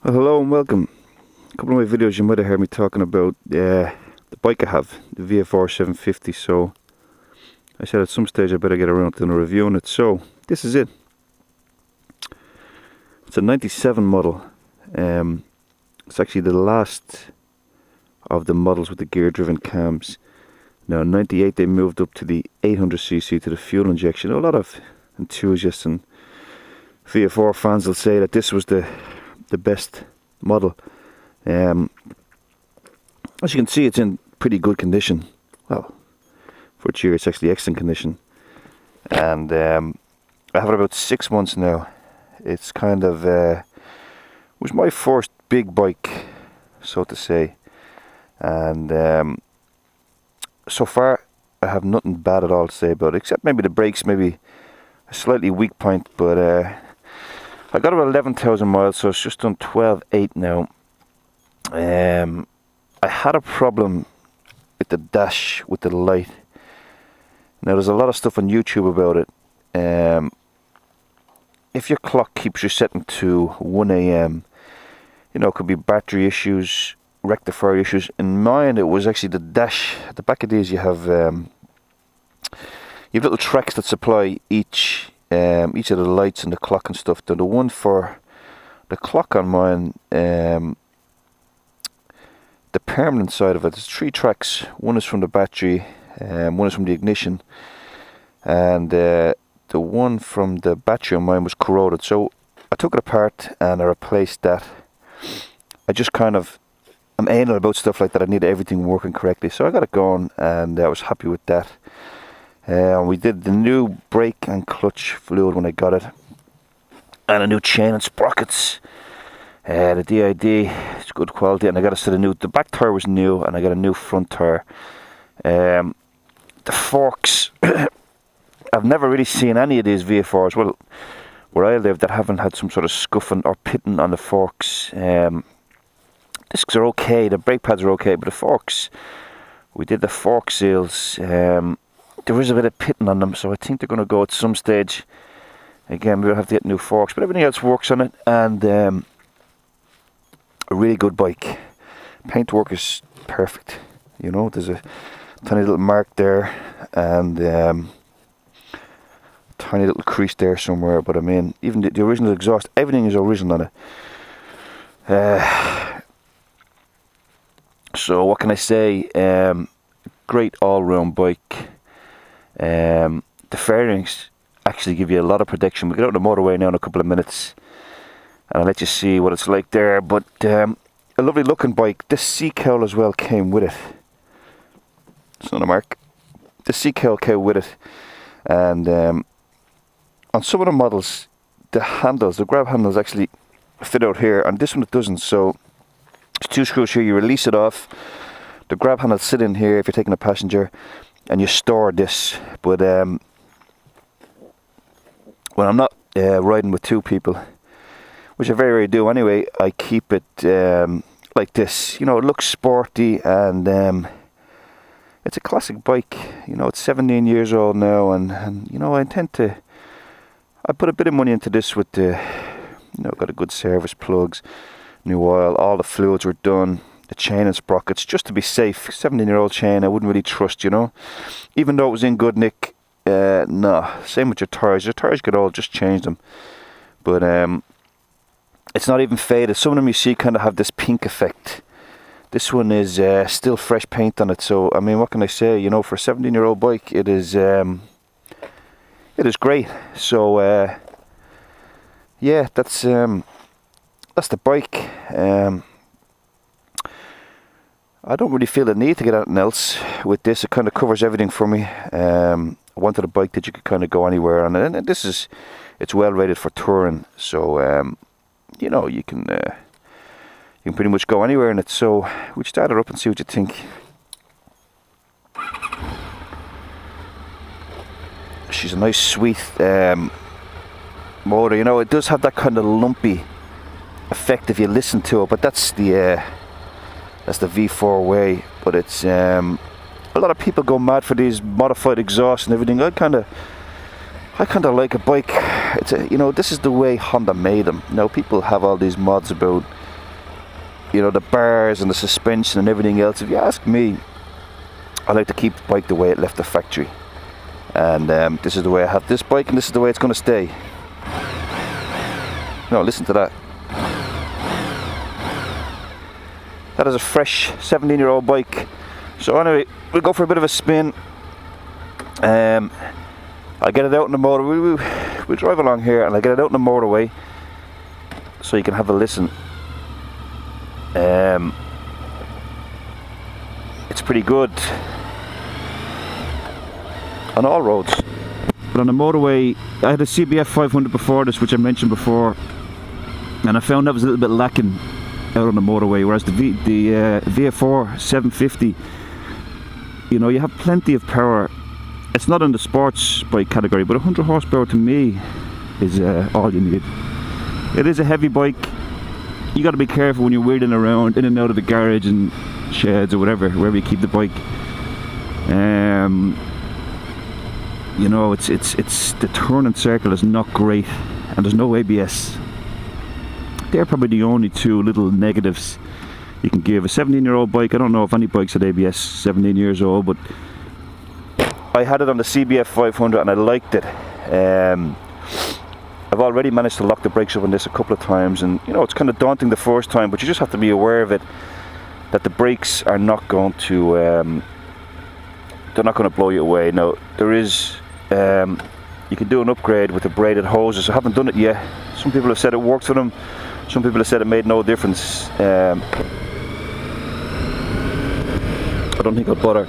Well, hello and welcome. A couple of my videos you might have heard me talking about the bike I have, the VFR 750. So I said at some stage I better get around to reviewing it. So this is it. It's a 97 model. It's actually the last of the models with the gear driven cams. Now in 98 they moved up to the 800cc to the fuel injection. A lot of enthusiasts and VFR fans will say that this was the best model. As you can see, it's in pretty good condition. Well, for its year it's actually excellent condition, and I have it about 6 months now. It's kind of was my first big bike, so to say, and so far I have nothing bad at all to say about it, except maybe the brakes, maybe a slightly weak point, but I got about 11,000 miles, so it's just done 12.8 now. I had a problem with the dash, with the light. Now there's a lot of stuff on YouTube about it. If your clock keeps you setting to 1 AM, you know, it could be battery issues, rectifier issues. In mine, it was actually the dash. At the back of these, you have little tracks that supply each of the lights and the clock and stuff. The one for the clock on mine, the permanent side of it, there's 3 tracks. One is from the battery, one is from the ignition, and the one from the battery on mine was corroded. So I took it apart and I replaced that. I just kind of, I'm anal about stuff like that. I need everything working correctly, so I got it going, and I was happy with that. We did the new brake and clutch fluid when I got it, and a new chain and sprockets. The DID, it's good quality, and I got a set of new. The back tire was new, and I got a new front tire. The forks, I've never really seen any of these VFRs, well, where I live, that haven't had some sort of scuffing or pitting on the forks. Discs are okay, the brake pads are okay, but the forks, we did the fork seals. There is a bit of pitting on them, so I think they're going to go at some stage. Again, we'll have to get new forks, but everything else works on it, and a really good bike. Paintwork is perfect. You know, there's a tiny little mark there, and tiny little crease there somewhere. But I mean, even the original exhaust, everything is original on it. So what can I say? Great all-round bike. The fairings actually give you a lot of protection. We get out on the motorway now in a couple of minutes, and I'll let you see what it's like there. But a lovely looking bike. This sea cowl as well came with it. It's not a mark. The sea cowl came with it, and on some of the models, the handles, the grab handles actually fit out here, and this one it doesn't. So it's 2 screws here. You release it off. The grab handles sit in here if you're taking a passenger, and you store this. But when I'm not riding with 2 people, which I very rarely do anyway, I keep it like this. You know, it looks sporty, and it's a classic bike. You know, it's 17 years old now, and you know, I put a bit of money into this with the, you know, got a good service, plugs, new oil, all the fluids were done. The chain and sprockets, just to be safe. 17-year-old chain, I wouldn't really trust, you know. Even though it was in good nick, no. Same with your tires. Your tires get old, just change them. But it's not even faded. Some of them you see kind of have this pink effect. This one is still fresh paint on it. So I mean, what can I say? You know, for a 17-year-old bike, it is great. So yeah, that's the bike. I don't really feel the need to get anything else with this. It kind of covers everything for me. I wanted a bike that you could kind of go anywhere on, and it's well rated for touring. So you know, you can pretty much go anywhere in it. So we'll start it up and see what you think. She's a nice, sweet motor. You know, it does have that kind of lumpy effect if you listen to it, but that's the V4 way. But it's a lot of people go mad for these modified exhausts and everything. I kind of like a bike. It's you know, this is the way Honda made them. Now people have all these mods about you know, the bars and the suspension and everything else. If you ask me, I like to keep the bike the way it left the factory. And this is the way I have this bike, and this is the way it's going to stay. No, listen to that. That is a fresh 17-year-old bike. So anyway, we'll go for a bit of a spin. I'll get it out in the motorway. We'll drive along here and I'll get it out in the motorway so you can have a listen. It's pretty good on all roads. But on the motorway, I had a CBF 500 before this, which I mentioned before, and I found that was a little bit lacking out on the motorway, whereas the VFR 750, you know, you have plenty of power. It's not in the sports bike category, but 100 horsepower to me is all you need. It is a heavy bike. You got to be careful when you're wheeling around in and out of the garage and sheds or wherever you keep the bike. You know, it's the turning circle is not great, and there's no ABS. They're probably the only two little negatives you can give. A 17-year-old bike, I don't know if any bike's had ABS 17 years old, but I had it on the CBF 500 and I liked it. I've already managed to lock the brakes up on this a couple of times, and you know, it's kind of daunting the first time, but you just have to be aware of it, that the brakes are not going to they're not going to blow you away. Now there is you can do an upgrade with the braided hoses. I haven't done it yet. Some people have said it worked for them, some people have said it made no difference. I don't think I'll bother.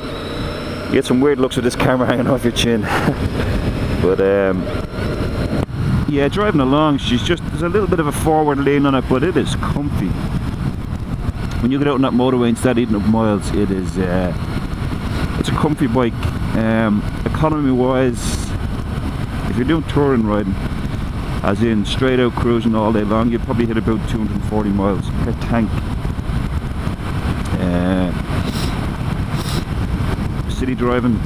You get some weird looks with this camera hanging off your chin. But yeah, driving along, there's a little bit of a forward lean on it, but it is comfy. When you get out on that motorway and start eating up miles, it is it's a comfy bike. Economy wise, if you're doing touring riding, as in straight out cruising all day long, you'd probably hit about 240 miles per tank. City driving,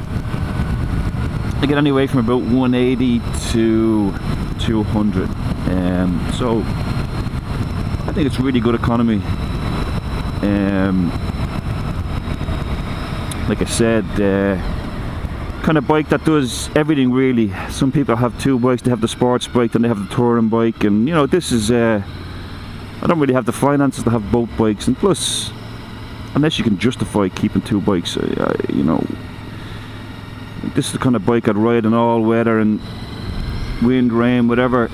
I get anywhere from about 180 to 200. So I think it's really good economy. Like I said, kind of bike that does everything really. Some people have two bikes. They have the sports bike, then they have the touring bike, and you know, this is I don't really have the finances to have both bikes, and plus, unless you can justify keeping two bikes, you know, this is the kind of bike I'd ride in all weather and wind, rain, whatever.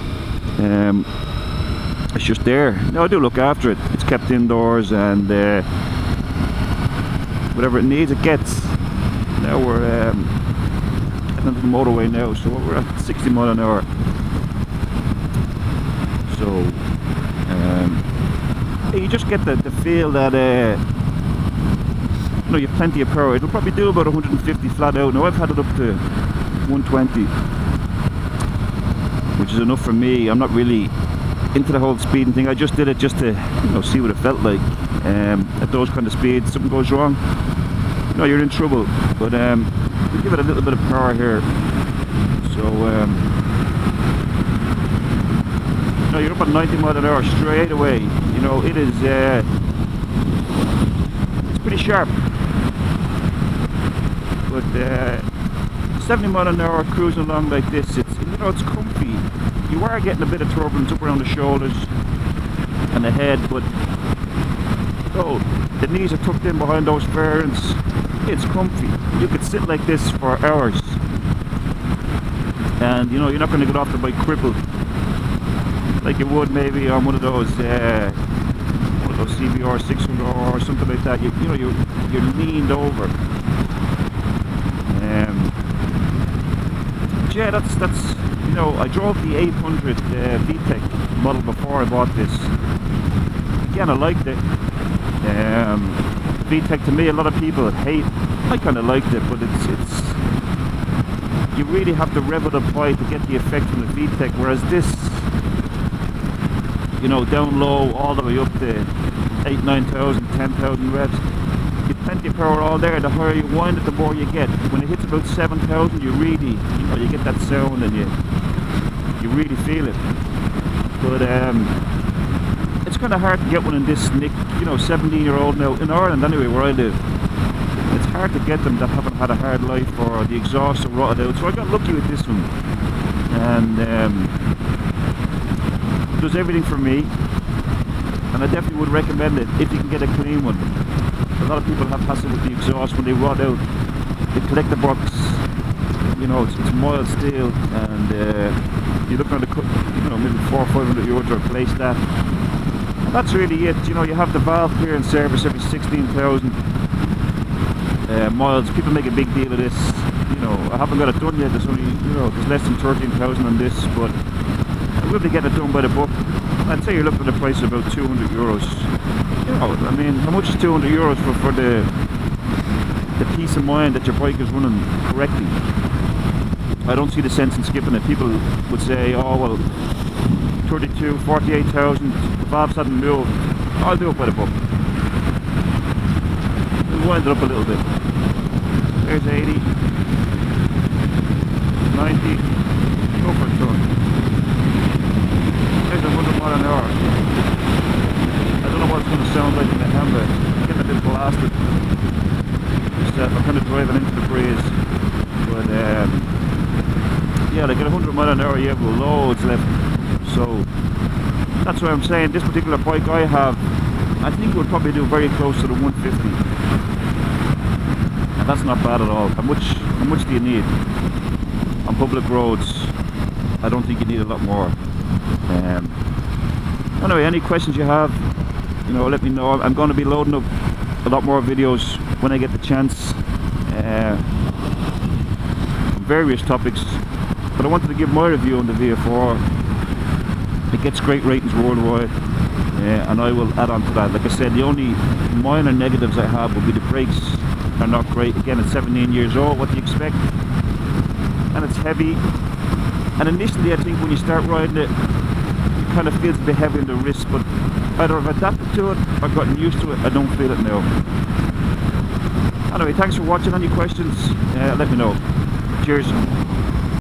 It's just there. Now I do look after it. It's kept indoors, and whatever it needs, it gets. Now we're on the motorway now, so we're at 60 mile an hour. So you just get the feel that you know, you have plenty of power. It'll probably do about 150 flat out. Now I've had it up to 120, which is enough for me. I'm not really into the whole speeding thing. I just did it just to, you know, see what it felt like. At those kind of speeds, something goes wrong, you know, you're in trouble. But we give it a little bit of power here. So you know, you're up at 90 mile an hour straight away. You know, it is it's pretty sharp. But 70 mile an hour cruising along like this, it's, you know, it's comfy. You are getting a bit of turbulence up around the shoulders and the head, but oh, the knees are tucked in behind those fairings. It's comfy. You could sit like this for hours, and you know, you're not going to get off the bike crippled like you would maybe on one of those CBR 600 or something like that. You know, you're leaned over. Yeah, that's you know, I drove the 800 VTEC model before I bought this. Again, I liked it. VTEC, to me, a lot of people hate. I kind of liked it, but it's you really have to rev it up high to get the effect from the VTEC, whereas this, you know, down low all the way up to 8,000, 9,000, 10,000 revs. You've plenty of power all there. The higher you wind it, the more you get. When it hits about 7,000, you really, you know, you get that sound, and you really feel it. But it's kind of hard to get one in this nick, you know, 17-year-old now, in Ireland anyway, where I live. It's hard to get them that haven't had a hard life, or the exhaust are rotted out. So I got lucky with this one, and it does everything for me, and I definitely would recommend it if you can get a clean one. A lot of people have hassle with the exhaust when they rot out. The collector box, you know, it's mild steel, and you're looking at you know, maybe 400 or 500 euro to replace that. And that's really it. You know, you have the valve clearance service every 16,000 miles. People make a big deal of this. You know, I haven't got it done yet. There's only, you know, there's less than 13,000 on this, but I will be getting it done by the book. I'd say you're looking at a price of about 200 euros. You know, I mean, how much is 200 euros for the peace of mind that your bike is running correctly? I don't see the sense in skipping it. People would say, oh well, 32, 48,000, the valves hadn't moved. I'll do it by the book. We'll wind it up a little bit. There's 80, 90, go for a turn. There's 100 mile an hour. I don't know what it's going to sound like in the hammer. It's getting a bit blasted. I'm kind of driving into the breeze, but yeah, like at 100 mile an hour you have loads left, so that's why I'm saying this particular bike I have, I think it would probably do very close to the 150, and that's not bad at all. How much do you need on public roads? I don't think you need a lot more. Anyway, any questions you have, you know, let me know. I'm going to be loading up a lot more videos when I get the chance, various topics, but I wanted to give my review on the VFR. It gets great ratings worldwide, and I will add on to that. Like I said, the only minor negatives I have would be the brakes are not great. Again, it's 17 years old, what do you expect? And it's heavy, and initially I think when you start riding it, it kind of feels a bit heavy in the wrist, but either I've adapted to it, I've gotten used to it, I don't feel it now. Anyway, thanks for watching. Any questions, let me know. Cheers.